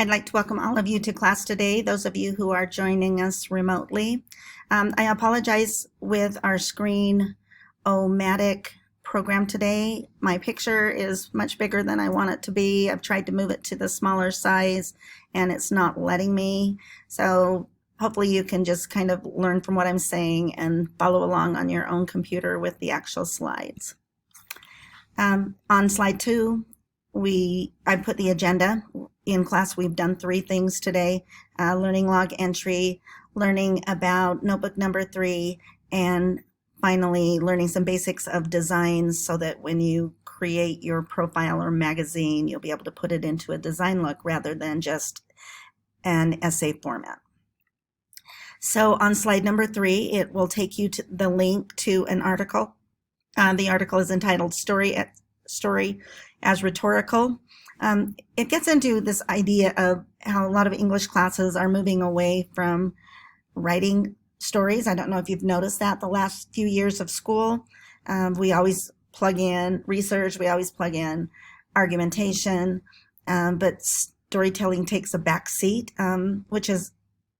I'd like to welcome all of you to class today, those of you who are joining us remotely. I apologize with our screen-o-matic program today. My picture is much bigger than I want it to be. I've tried to move it to the smaller size and it's not letting me. So hopefully you can just kind of learn from what I'm saying and follow along on your own computer with the actual slides. On slide 2, I put the agenda. In class, we've done 3 things today: learning log entry, learning about notebook number 3, and finally learning some basics of designs so that when you create your profile or magazine, you'll be able to put it into a design look rather than just an essay format. So on slide number 3, it will take you to the link to an article. The article is entitled Story as Rhetorical. It gets into this idea of how a lot of English classes are moving away from writing stories. I don't know if you've noticed that the last few years of school. We always plug in research, we always plug in argumentation, but storytelling takes a back seat, which is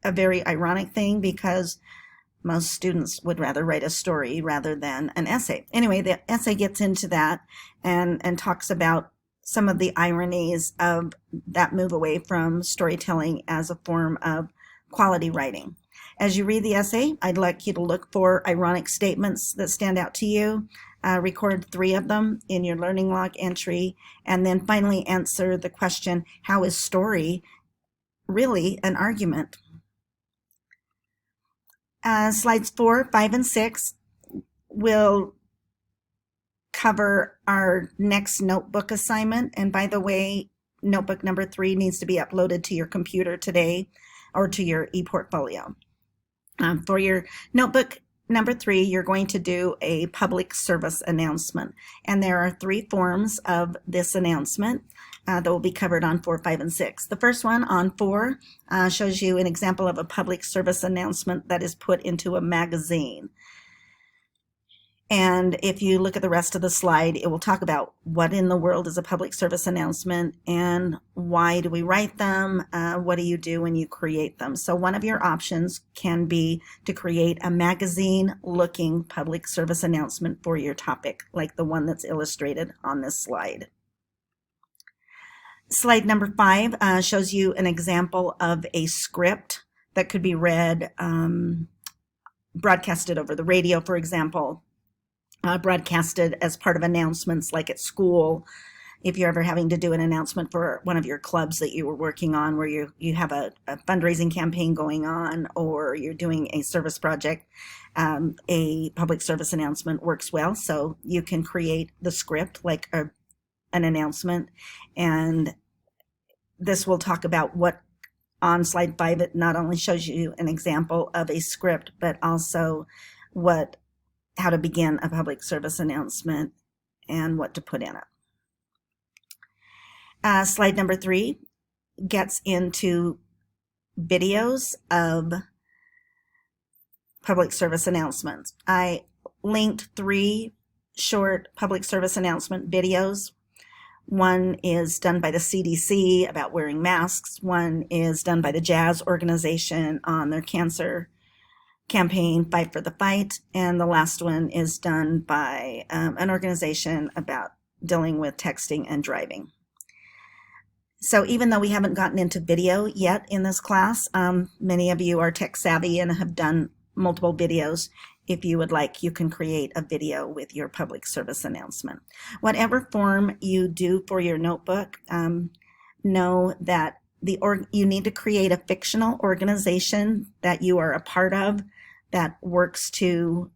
a very ironic thing because most students would rather write a story rather than an essay. Anyway, the essay gets into that and talks about some of the ironies of that move away from storytelling as a form of quality writing. As you read the essay, I'd like you to look for ironic statements that stand out to you. Record 3 of them in your learning log entry, and then finally answer the question, how is story really an argument? Slides 4, 5, and 6 will cover our next notebook assignment. And by the way, notebook number 3 needs to be uploaded to your computer today or to your ePortfolio. For your notebook number 3, you're going to do a public service announcement. And there are 3 forms of this announcement that will be covered on 4, 5, and 6. The first one on 4 shows you an example of a public service announcement that is put into a magazine. And if you look at the rest of the slide, it will talk about what in the world is a public service announcement and why do we write them, what do you do when you create them. So one of your options can be to create a magazine-looking public service announcement for your topic, like the one that's illustrated on this slide. Slide number 5 shows you an example of a script that could be read, broadcasted over the radio, for example, broadcasted as part of announcements like at school. If you're ever having to do an announcement for one of your clubs that you were working on where you have a fundraising campaign going on or you're doing a service project, a public service announcement works well. So you can create the script like an announcement, and this will talk about what on slide 5 it not only shows you an example of a script but also how to begin a public service announcement and what to put in it. Slide number 3 gets into videos of public service announcements. I linked 3 short public service announcement videos. One is done by the CDC about wearing masks. One is done by the Jazz organization on their cancer campaign, Fight for the Fight. And the last one is done by an organization about dealing with texting and driving. So even though we haven't gotten into video yet in this class, many of you are tech savvy and have done multiple videos. If you would like, you can create a video with your public service announcement. Whatever form you do for your notebook, know that you need to create a fictional organization that you are a part of that works to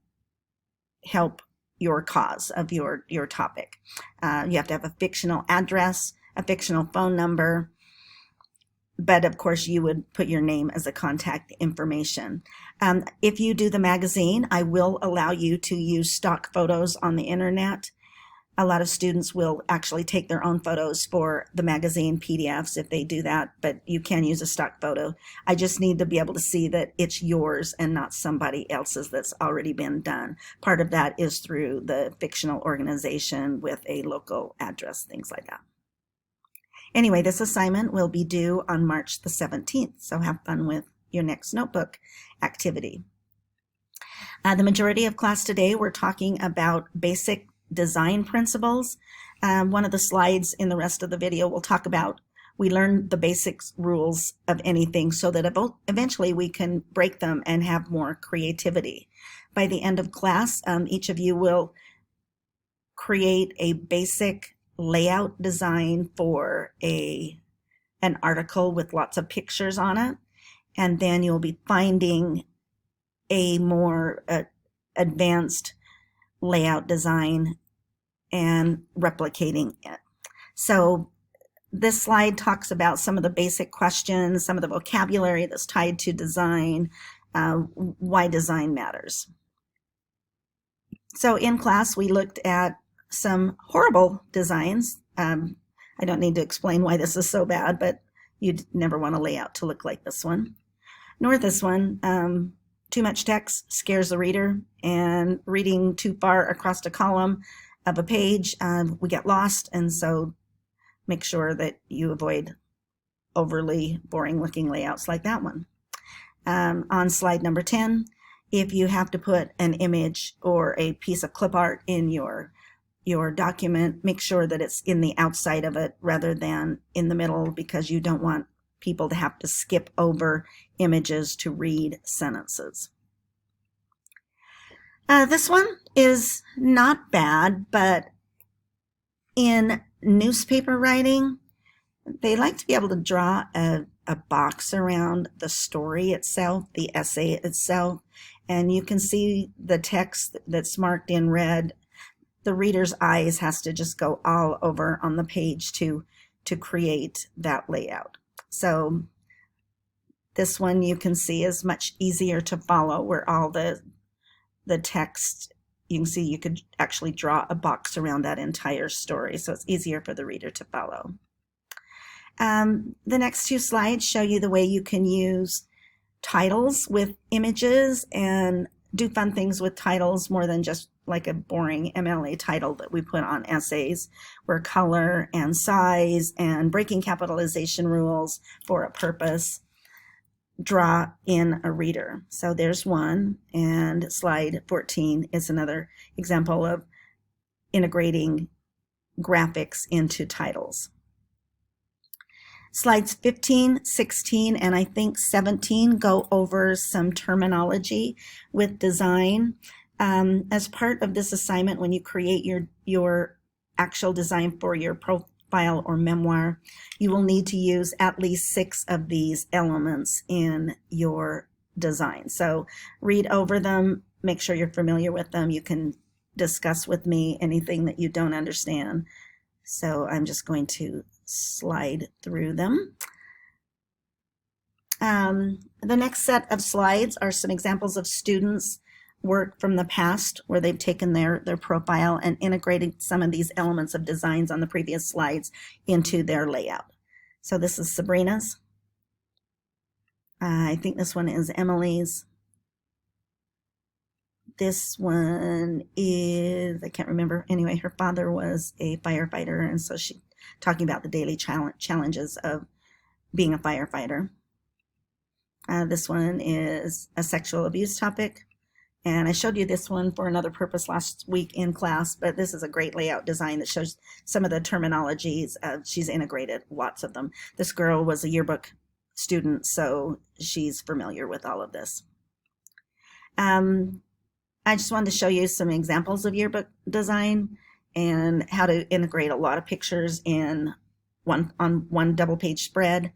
help your cause of your topic. You have to have a fictional address, a fictional phone number, but of course you would put your name as a contact information. If you do the magazine, I will allow you to use stock photos on the internet. A lot of students will actually take their own photos for the magazine PDFs if they do that, but you can use a stock photo. I just need to be able to see that it's yours and not somebody else's that's already been done. Part of that is through the fictional organization with a local address, things like that. Anyway, this assignment will be due on March the 17th, so have fun with your next notebook activity. The majority of class today, we're talking about basic design principles. One of the slides in the rest of the video will talk about we learn the basics rules of anything so that eventually we can break them and have more creativity. By the end of class, each of you will create a basic layout design for an article with lots of pictures on it, and then you'll be finding a more advanced layout design and replicating it. So this slide talks about some of the basic questions, some of the vocabulary that's tied to design, why design matters. So in class, we looked at some horrible designs. I don't need to explain why this is so bad, but you'd never want a layout to look like this one, nor this one. Too much text scares the reader, and reading too far across a column of a page, we get lost, and so make sure that you avoid overly boring looking layouts like that one. On slide number 10, if you have to put an image or a piece of clip art in your document, make sure that it's in the outside of it rather than in the middle, because you don't want people to have to skip over images to read sentences. This one is not bad, but in newspaper writing, they like to be able to draw a box around the story itself, the essay itself, and you can see the text that's marked in red. The reader's eyes has to just go all over on the page to create that layout. So this one you can see is much easier to follow, where all the text, you can see you could actually draw a box around that entire story, so it's easier for the reader to follow. The next two slides show you the way you can use titles with images and do fun things with titles more than just like a boring MLA title that we put on essays, where color and size and breaking capitalization rules for a purpose draw in a reader. So there's one, and slide 14 is another example of integrating graphics into titles. Slides 15, 16, and I think 17 go over some terminology with design. As part of this assignment, when you create your actual design for your profile or memoir, you will need to use at least 6 of these elements in your design. So read over them, make sure you're familiar with them. You can discuss with me anything that you don't understand. So I'm just going to slide through them. The next set of slides are some examples of students' work from the past where they've taken their profile and integrated some of these elements of designs on the previous slides into their layout. So this is Sabrina's. I think this one is Emily's. This one is, I can't remember. Anyway, her father was a firefighter, and so she's talking about the daily challenges of being a firefighter. This one is a sexual abuse topic. And I showed you this one for another purpose last week in class, but this is a great layout design that shows some of the terminologies. She's integrated lots of them. This girl was a yearbook student, so she's familiar with all of this. I just wanted to show you some examples of yearbook design and how to integrate a lot of pictures on one double page spread.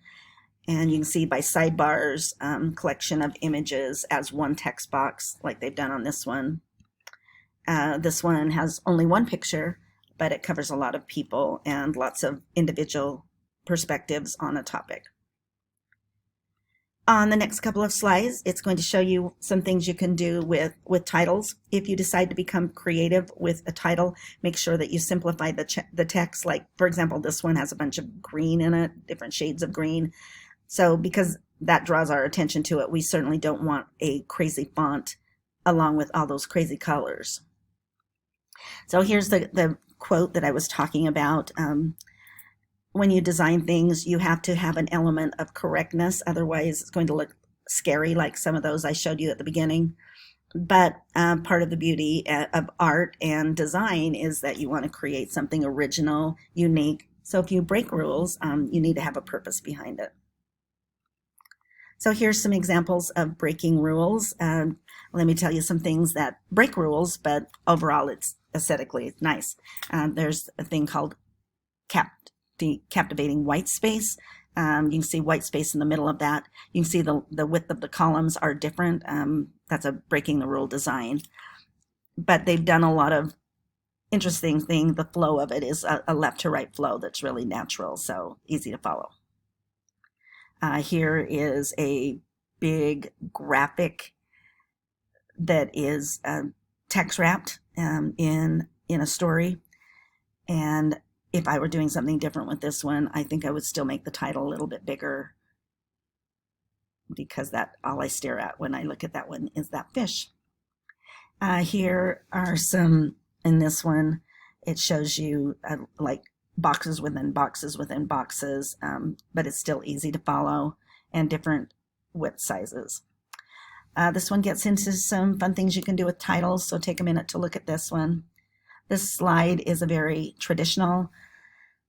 And you can see by sidebars, collection of images as one text box like they've done on this one. This one has only one picture, but it covers a lot of people and lots of individual perspectives on a topic. On the next couple of slides, it's going to show you some things you can do with titles. If you decide to become creative with a title, make sure that you simplify the text. Like, for example, this one has a bunch of green in it, different shades of green. So because that draws our attention to it, we certainly don't want a crazy font along with all those crazy colors. So here's the quote that I was talking about. when you design things, you have to have an element of correctness. Otherwise, it's going to look scary like some of those I showed you at the beginning. But part of the beauty of art and design is that you want to create something original, unique. So if you break rules, you need to have a purpose behind it. So here's some examples of breaking rules. Let me tell you some things that break rules, but overall it's aesthetically nice. There's a thing called captivating white space. You can see white space in the middle of that. You can see the width of the columns are different. That's a breaking the rule design. But they've done a lot of interesting thing. The flow of it is a left to right flow that's really natural, so easy to follow. Here is a big graphic that is text wrapped in a story. And if I were doing something different with this one, I think I would still make the title a little bit bigger, because that all I stare at when I look at that one is that fish. Here are some, in this one, it shows you like boxes within boxes within boxes, but it's still easy to follow, and different width sizes. This one gets into some fun things you can do with titles, so take a minute to look at this one. This slide is a very traditional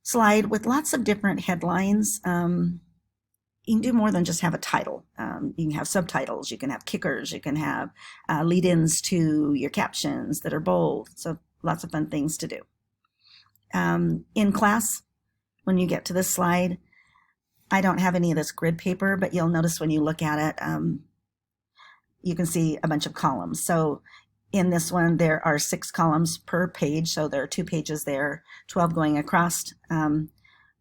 slide with lots of different headlines. You can do more than just have a title. You can have subtitles, you can have kickers, you can have lead-ins to your captions that are bold. So lots of fun things to do. In class, when you get to this slide, I don't have any of this grid paper, but you'll notice when you look at it, you can see a bunch of columns. So in this one, there are 6 columns per page, so there are 2 pages there, 12 going across.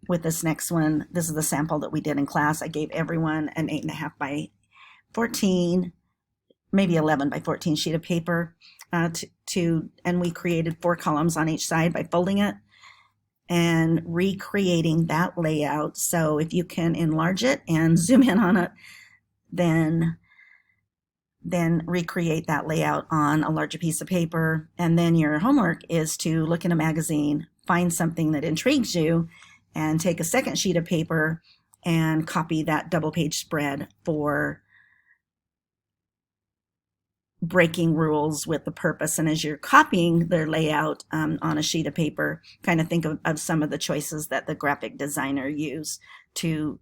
With this next one, this is the sample that we did in class. I gave everyone an 8.5 by 14, maybe 11 by 14 sheet of paper, and we created 4 columns on each side by folding it and recreating that layout. So if you can enlarge it and zoom in on it, then recreate that layout on a larger piece of paper. And then your homework is to look in a magazine, find something that intrigues you, and take a second sheet of paper and copy that double page spread for breaking rules with the purpose. And as you're copying their layout on a sheet of paper, kind of think of some of the choices that the graphic designer used to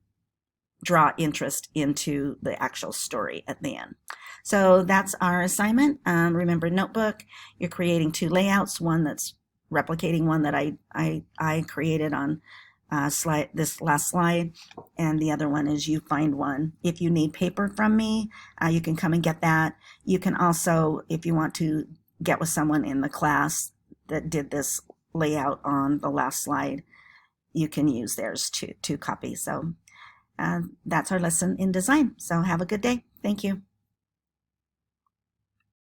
draw interest into the actual story at the end. So that's our assignment. Remember, notebook, you're creating 2 layouts, one that's replicating one that I created on this last slide, and the other one is you find one. If you need paper from me, you can come and get that. You can also, if you want to get with someone in the class that did this layout on the last slide, you can use theirs to copy. So that's our lesson in design. So have a good day. Thank you.